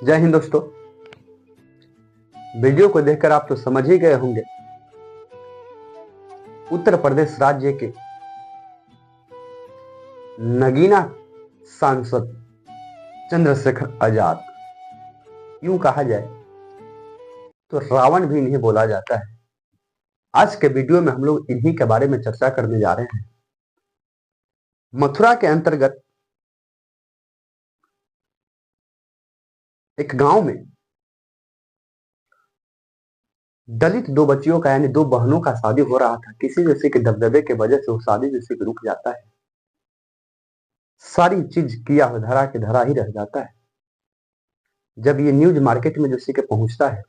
जय हिंद दोस्तों। वीडियो को देखकर आप तो समझ ही गए होंगे, उत्तर प्रदेश राज्य के नगीना सांसद चंद्रशेखर आजाद, यूं कहा जाए तो रावण भी इन्हें बोला जाता है। आज के वीडियो में हम लोग इन्हीं के बारे में चर्चा करने जा रहे हैं। मथुरा के अंतर्गत एक गांव में दलित दो बच्चियों का यानी दो बहनों का शादी हो रहा था। किसी जैसे के दबदबे के वजह से वो शादी जैसे कि रुक जाता है। सारी चीज किया हुआ धरा के धरा ही रह जाता है। जब ये न्यूज मार्केट में जैसे कि पहुंचता है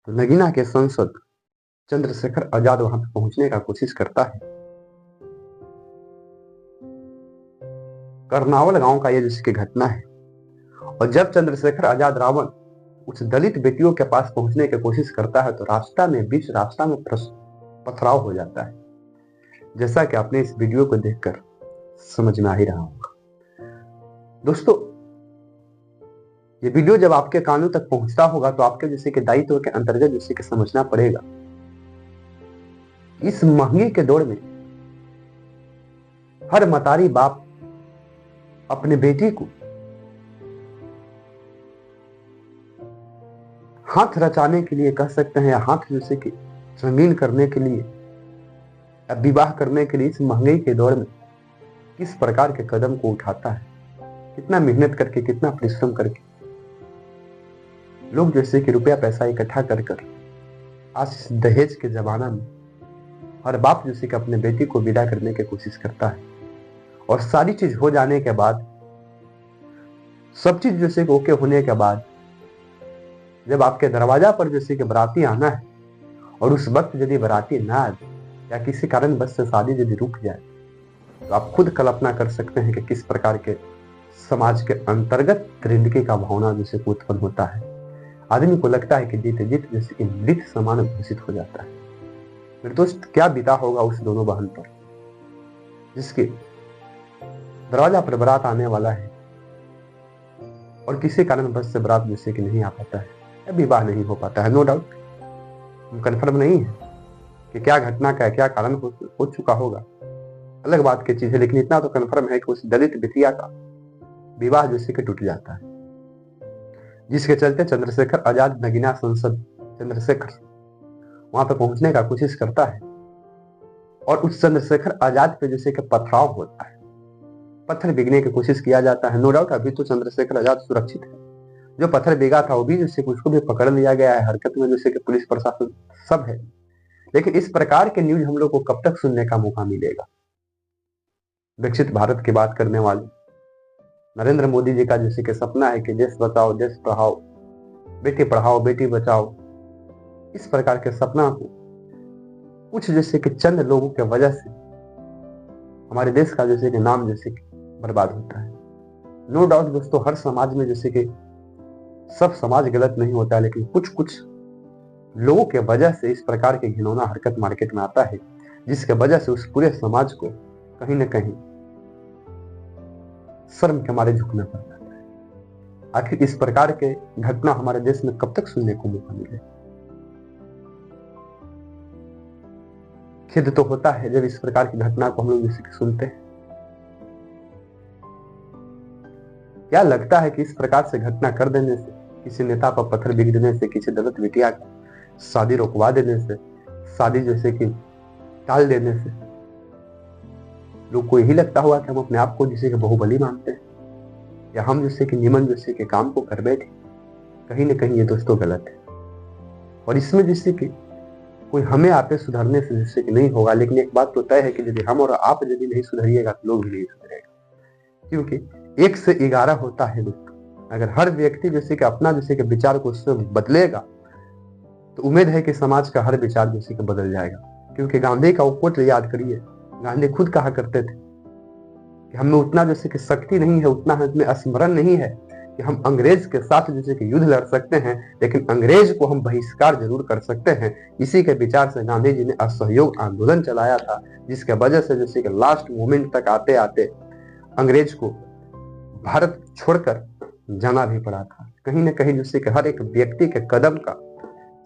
तो नगीना के सांसद चंद्रशेखर आजाद वहां पर पहुंचने का कोशिश करता है। करनावल गांव का यह जैसे कि घटना है। और जब चंद्रशेखर आजाद रावण उस दलित बेटियों के पास पहुंचने की कोशिश करता है तो बीच रास्ता में पथराव हो जाता है, जैसा कि आपने इस वीडियो को देखकर समझ में आ ही रहा होगा। दोस्तों, ये वीडियो जब आपके कानों तक पहुंचता होगा तो आपके जैसे कि दायित्व के अंतर्गत जैसे कि समझना पड़ेगा। इस महंगी के दौर में हर मतारी बाप अपने बेटी को हाथ रचाने के लिए कह सकते हैं, या हाथ जैसे कि रंगीन करने के लिए या विवाह करने के लिए इस महंगाई के दौर में किस प्रकार के कदम को उठाता है, कितना मेहनत करके, कितना परिश्रम करके लोग जैसे कि रुपया पैसा इकट्ठा कर कर आज इस दहेज के जमाना में हर बाप जैसे कि अपने बेटी को विदा करने की कोशिश करता है। और सारी चीज हो जाने के बाद, सब चीज जैसे कि ओके होने के बाद, जब आपके दरवाजा पर जैसे कि बाराती आना है और उस वक्त यदि बाराती ना आए या किसी कारण बस से शादी यदि रुक जाए तो आप खुद कल्पना कर सकते हैं कि किस प्रकार के समाज के अंतर्गत दरिंदगी का भावना जैसे कि उत्पन्न होता है। आदमी को लगता है कि जीते जीत जैसे कि मृत समान घोषित हो जाता है। मेरे दोस्त, क्या बीता होगा उस दोनों बहन पर जिसके दरवाजा पर बारात आने वाला है और किसी कारण बस से बारात जैसे कि नहीं आ पाता है, विवाह नहीं हो पाता है। नो डाउट, कंफर्म नहीं है कि क्या घटना का क्या कारण हो चुका होगा, अलग बात की चीज है, लेकिन इतना तो कंफर्म है कि उस दलित बिटिया का विवाह जैसे कि टूट जाता है, जिसके चलते चंद्रशेखर आजाद नगीना सांसद चंद्रशेखर वहां पर पहुंचने का कोशिश करता है और उस चंद्रशेखर आजाद पे जैसे कि पथराव होता है, पत्थर बिगने की कोशिश किया जाता है। नो डाउट, अभी तो चंद्रशेखर आजाद सुरक्षित है। जो पत्थर बिगा था वो भी जैसे उसको भी पकड़ लिया गया है, हरकत में जैसे कि पुलिस प्रशासन सब है। लेकिन इस प्रकार के न्यूज हम लोग को कब तक सुनने का मौका मिलेगा? विकसित भारत की बात करने वाले नरेंद्र मोदी जी का जैसे कि सपना है कि देश बचाओ देश पढ़ाओ, बेटी पढ़ाओ बेटी बचाओ, इस प्रकार के सपना को कुछ जैसे कि चंद लोगों के वजह से हमारे देश का जैसे कि नाम जैसे कि बर्बाद होता है। नो डाउट दोस्तों, हर समाज में जैसे कि सब समाज गलत नहीं होता है, लेकिन कुछ कुछ लोगों के वजह से इस प्रकार के घिनौना हरकत मार्केट में आता है, जिसके वजह से उस पूरे समाज को कहीं ना कहीं शर्म के मारे झुकना पड़ जाता है। आखिर इस प्रकार के घटना हमारे देश में कब तक सुनने को मौका मिले? खेद तो होता है जब इस प्रकार की घटना को हम लोग जैसे कि सुनते हैं। क्या लगता है कि इस प्रकार से घटना कर देने से, किसी नेता पर पत्थर बिग देने से, किसी दलित बिटिया का शादी रोकवा देने से, शादी जैसे कि टाल देने से लोग को यही लगता हुआ कि हम अपने आप को जैसे कि बहुबली मानते हैं या हम जैसे कि निमन जैसे कि काम को कर बैठे? कहीं ना कहीं ये दोस्तों गलत है। और इसमें जैसे कि कोई हमें आपे सुधरने से जैसे कि नहीं होगा, लेकिन एक बात तो तय है कि यदि हम और आप यदि नहीं सुधरिएगा तो लोग भी नहीं सुधरेगा, क्योंकि 1 से 11 होता है दोस्तों। अगर हर व्यक्ति जैसे कि अपना जैसे कि विचार को उससे बदलेगा तो उम्मीद है कि समाज का हर विचार जैसे कि बदल जाएगा। क्योंकि गांधी का वो कोट याद करिए, गांधी खुद कहा करते थे कि हमें उतना जैसे कि शक्ति नहीं है, उतना हमें स्मरण नहीं है कि हम अंग्रेज के साथ जैसे कि युद्ध लड़ सकते हैं, लेकिन अंग्रेज को हम बहिष्कार जरूर कर सकते हैं। इसी के विचार से गांधी जी ने असहयोग आंदोलन चलाया था, जिसके वजह से जैसे कि लास्ट मोमेंट तक आते आते अंग्रेज को भारत छोड़कर जाना भी पड़ा था। कहीं ना कहीं जैसे कि हर एक व्यक्ति के कदम का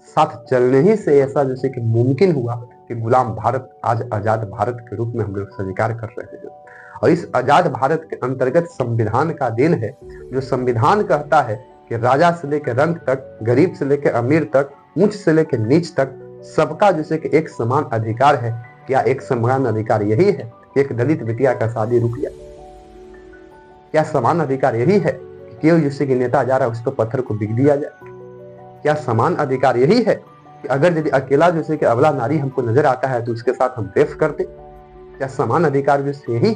साथ चलने ही से ऐसा जैसे कि मुमकिन हुआ कि गुलाम भारत आज आजाद भारत के रूप में हम लोग स्वीकार कर रहे हैं। और इस आजाद भारत के अंतर्गत संविधान का दिन है, जो संविधान कहता है कि राजा से लेकर रंक तक, गरीब से लेकर अमीर तक, ऊंच से लेकर नीच तक सबका जैसे कि एक समान अधिकार है। क्या एक समान अधिकार यही है कि एक दलित बिटिया का शादी रुक जाए? क्या समान अधिकार यही है कि केवल जैसे कि नेता जा रहा है उस पर पत्थर को बिक दिया जाए? क्या समान अधिकार यही है कि अगर यदि अकेला जैसे कि अबला नारी हमको नजर आता है तो उसके साथ हम रेप करते? क्या समान अधिकार जैसे यही?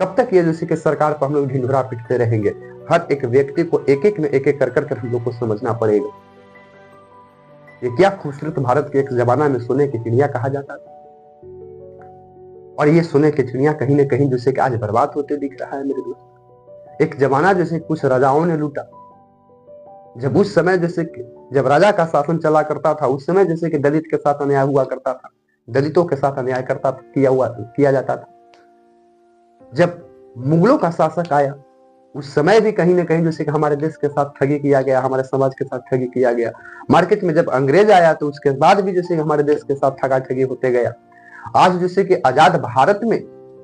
कब तक ये जैसे कि सरकार पर हम लोग ढिंढोरा पीटते रहेंगे? हर एक व्यक्ति को एक एक में एक एक कर हम लोग को समझना पड़ेगा। ये क्या खूबसूरत भारत के एक जमाना में सोने की चिड़िया कहा जाता था, और ये सोने की चिड़िया कहीं ना कहीं जैसे कि आज बर्बाद होते दिख रहा है मेरे दोस्त। एक जमाना जैसे कुछ राजाओं ने लूटा, जब उस समय जैसे कि जब राजा का शासन चला करता था उस समय जैसे कि दलित के साथ अन्याय हुआ करता था, दलितों के साथ अन्याय किया जाता था। जब मुगलों का शासक आया उस समय भी कहीं ना कहीं जैसे कि हमारे देश के साथ ठगी किया गया, हमारे समाज के साथ ठगी किया गया। मार्केट में जब अंग्रेज आया तो उसके बाद भी जैसे हमारे देश के साथ ठगा ठगी होते गया। आज जैसे कि आजाद भारत में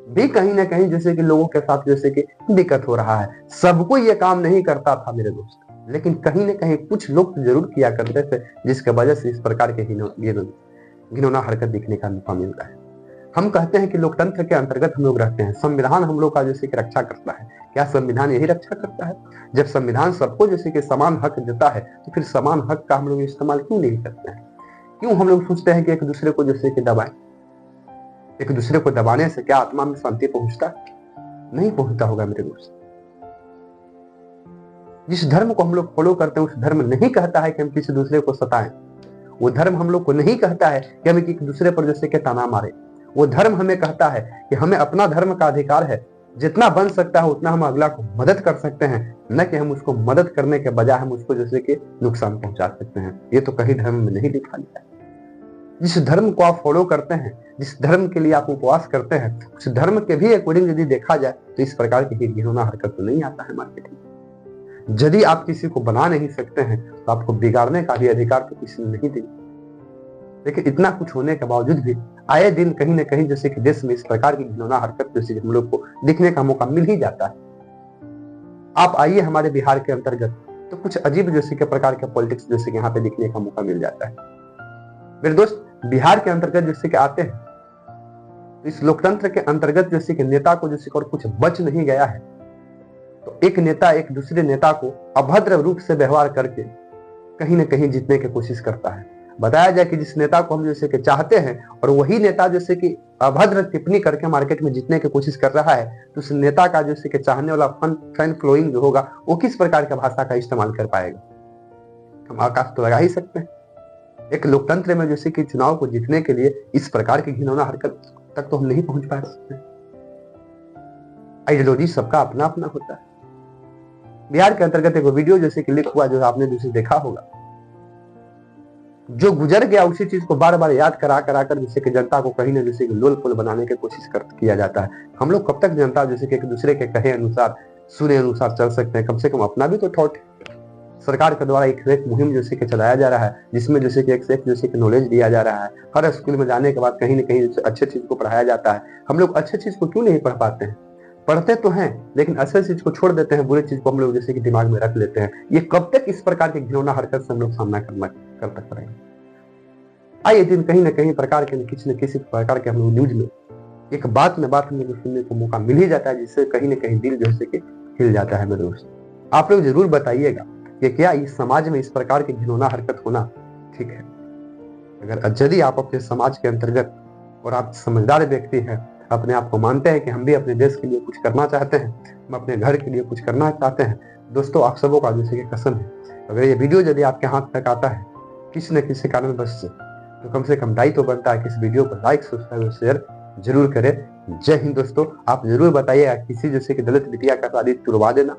भी कहीं ना कहीं जैसे कि लोगों के साथ जैसे कि दिक्कत हो रहा है। सबको ये काम नहीं करता था मेरे दोस्त, लेकिन कहीं ना कहीं कुछ लोग जरूर किया करते थे, जिसके वजह से इस प्रकार के घिनौना हरकत दिखने का मौका मिलता है। हम कहते हैं कि लोकतंत्र के अंतर्गत हम लोग रहते हैं, संविधान हम लोग का जैसे कि रक्षा करता है। क्या संविधान यही रक्षा करता है? जब संविधान सबको जैसे कि समान हक देता है तो फिर समान हक का हम लोग इस्तेमाल क्यों नहीं करते हैं? क्यों हम लोग सोचते हैं कि एक दूसरे को जैसे कि दबाएं? एक दूसरे को दबाने से क्या आत्मा में शांति पहुंचता? नहीं पहुंचता होगा मेरे दोस्त। जिस धर्म को हम लोग फॉलो करते हैं उस धर्म नहीं कहता है कि हम किसी दूसरे को सताएं। वो धर्म हम लोग को नहीं कहता है कि हम एक दूसरे पर जैसे कि ताना मारे। वो धर्म हमें कहता है कि हमें अपना धर्म का अधिकार है, जितना बन सकता है उतना हम अगला को मदद कर सकते हैं, न कि हम उसको मदद करने के बजाय हम उसको जैसे कि नुकसान पहुंचा सकते हैं। ये तो कहीं धर्म में नहीं लिखा गया है। जिस धर्म को आप फॉलो करते हैं, जिस धर्म के लिए आप उपवास करते हैं, उस धर्म के भी अकॉर्डिंग यदि देखा जाए तो इस प्रकार की घिनौना हरकत तो नहीं आता है मार्केट में। यदि आप किसी को बना नहीं सकते हैं तो आपको बिगाड़ने का भी अधिकार तो किसी ने नहीं दिया। लेकिन इतना कुछ होने के बावजूद भी आए दिन कहीं ना कहीं जैसे कि देश में इस प्रकार की घिनौना हरकत जैसे हम लोग को दिखने का मौका मिल ही जाता है। आप आइए हमारे बिहार के अंतर्गत तो कुछ अजीब जैसे के प्रकार के पॉलिटिक्स जैसे कि यहाँ पे दिखने का मौका मिल जाता है मेरे दोस्त। बिहार के अंतर्गत जैसे कि आते हैं तो इस लोकतंत्र के अंतर्गत जैसे कि नेता को जैसे और कुछ बच नहीं गया है तो एक नेता एक दूसरे नेता को अभद्र रूप से व्यवहार करके कहीं ना कहीं जीतने की कोशिश करता है। बताया जाए कि जिस नेता को हम जैसे कि चाहते हैं और वही नेता जैसे कि अभद्र टिप्पणी करके मार्केट में जीतने की कोशिश कर रहा है तो उस नेता का जैसे कि चाहने वाला फैन फ्लोइंग जो होगा वो किस प्रकार की भाषा का इस्तेमाल कर पाएगा? हम आकाश तो लगा ही सकते हैं। एक लोकतंत्र में जैसे कि चुनाव को जीतने के लिए इस प्रकार की घिनौना हरकत तक तो हम नहीं पहुंच पा सकते। आइडियोलॉजी सबका अपना अपना होता है। बिहार के अंतर्गत एक वीडियो जैसे कि लिख हुआ जो आपने जैसे देखा होगा, जो गुजर गया उसी चीज को बार बार याद करा कर जैसे कि जनता को कहीं ना जैसे कि लोल पोल बनाने की कोशिश किया जाता है। हम लोग कब तक जनता जैसे कि एक दूसरे के कहे अनुसार सुने अनुसार चल सकते हैं? कम से कम अपना भी तो थॉट। सरकार के द्वारा एक मुहिम जैसे कि चलाया जा रहा है जिसमें जैसे कि एक से एक जैसे कि नॉलेज दिया जा रहा है। हर स्कूल में जाने के बाद कहीं ना कहीं अच्छे चीज को पढ़ाया जाता है। हम लोग अच्छे चीज को क्यों नहीं पढ़ पाते हैं? पढ़ते तो हैं लेकिन अच्छे चीज को छोड़ देते हैं, बुरी चीज को हम लोग जैसे कि दिमाग में रख लेते हैं। ये कब तक इस प्रकार की घिनौना हरकत से हम लोग सामना करते करेंगे? आइए दिन कहीं ना कहीं प्रकार के किसी प्रकार के हम लोग न्यूज में एक बात में बात हम लोग सुनने को मौका मिल ही जाता है, जिससे कहीं ना कहीं दिल जैसे कि हिल जाता है। मेरे दोस्त आप लोग जरूर बताइएगा कि क्या इस समाज में इस प्रकार की घिनौना हरकत होना ठीक है? अगर यदि आप अपने समाज के अंतर्गत और आप समझदार व्यक्ति हैं, अपने आप को मानते हैं कि हम भी अपने देश के लिए कुछ करना चाहते हैं, हम अपने घर के लिए कुछ करना चाहते हैं, दोस्तों आप सबों का जैसे कि कसम है अगर ये वीडियो यदि आपके हाथ तक आता है किसी न किसी कारणवश से तो कम से कम दायित्व बनता है कि इस वीडियो को लाइक सब्सक्राइब और शेयर जरूर करें। जय हिंद दोस्तों। आप जरूर बताइएगा किसी जैसे कि दलित बिटिया का शादी तुड़वा देना,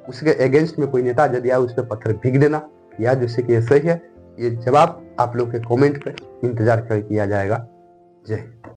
उसके अगेंस्ट में कोई नेता यदि आए उस पर पत्थर भीग देना, या जैसे कि ये सही है, ये जवाब आप लोग के कमेंट पर इंतजार कर किया जाएगा। जय हिंद।